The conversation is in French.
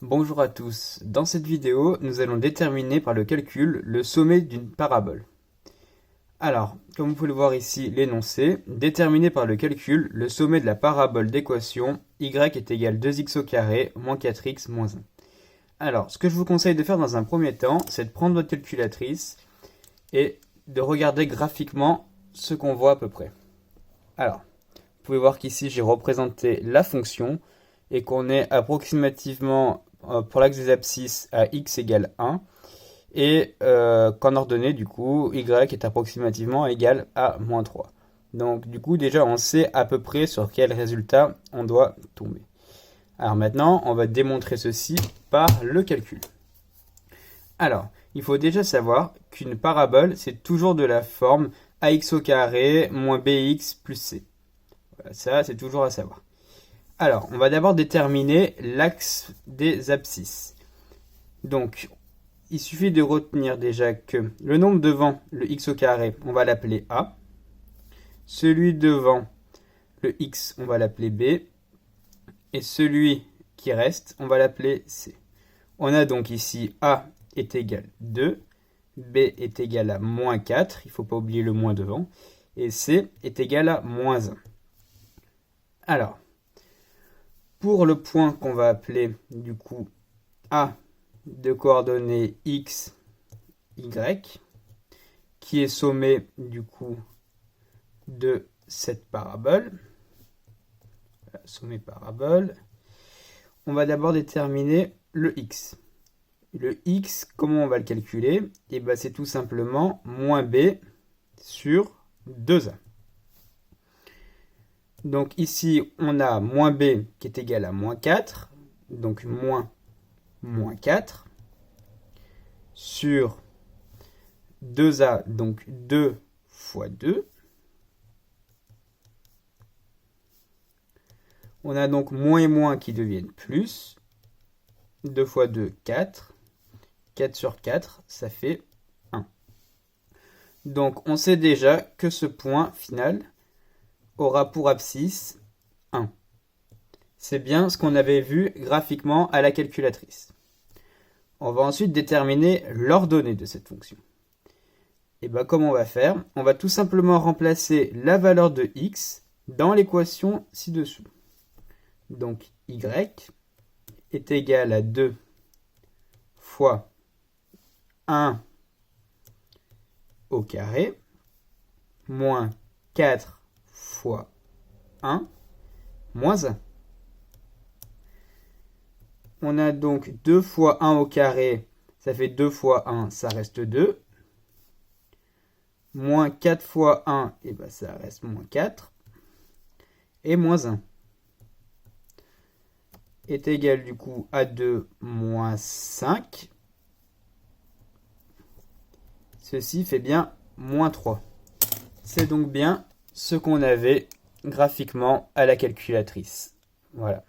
Bonjour à tous, dans cette vidéo, nous allons déterminer par le calcul le sommet d'une parabole. Alors, comme vous pouvez le voir ici, l'énoncé, déterminer par le calcul le sommet de la parabole d'équation y est égal 2x au carré moins 4x moins 1. Alors, ce que je vous conseille de faire dans un premier temps, c'est de prendre votre calculatrice et de regarder graphiquement ce qu'on voit à peu près. Alors, vous pouvez voir qu'ici j'ai représenté la fonction et qu'on est approximativement pour l'axe des abscisses à x égale 1 et qu'en ordonnée du coup y est approximativement égal à moins 3. Donc du coup déjà on sait à peu près sur quel résultat on doit tomber. Alors maintenant on va démontrer ceci par le calcul. Alors il faut déjà savoir qu'une parabole c'est toujours de la forme ax au carré moins bx plus c. Voilà, ça c'est toujours à savoir. Alors, on va d'abord déterminer l'axe des abscisses. Donc, il suffit de retenir déjà que le nombre devant le x au carré, on va l'appeler A. Celui devant le x, on va l'appeler B. Et celui qui reste, on va l'appeler C. On a donc ici A est égal à 2, B est égal à moins 4, il ne faut pas oublier le moins devant, et C est égal à moins 1. Alors, pour le point qu'on va appeler du coup A de coordonnées x, y, qui est sommet du coup de cette parabole, sommet parabole, on va d'abord déterminer le x. Le x, comment on va le calculer? Et bien c'est tout simplement moins b sur 2a. Donc ici, on a moins b qui est égal à moins 4, donc moins 4, sur 2a, donc 2 fois 2. On a donc moins et moins qui deviennent plus. 2 fois 2, 4. 4 sur 4, ça fait 1. Donc on sait déjà que ce point final aura pour abscisse 1. C'est bien ce qu'on avait vu graphiquement à la calculatrice. On va ensuite déterminer l'ordonnée de cette fonction. Et bien comment on va faire? On va tout simplement remplacer la valeur de x dans l'équation ci-dessous. Donc y est égal à 2 fois 1 au carré moins 4 fois 1 moins 1. On a donc 2 fois 1 au carré, ça fait 2 fois 1, ça reste 2. Moins 4 fois 1, et ben ça reste moins 4. Et moins 1 est égal du coup à 2 moins 5. Ceci fait bien moins 3. C'est donc bien ce qu'on avait graphiquement à la calculatrice. Voilà.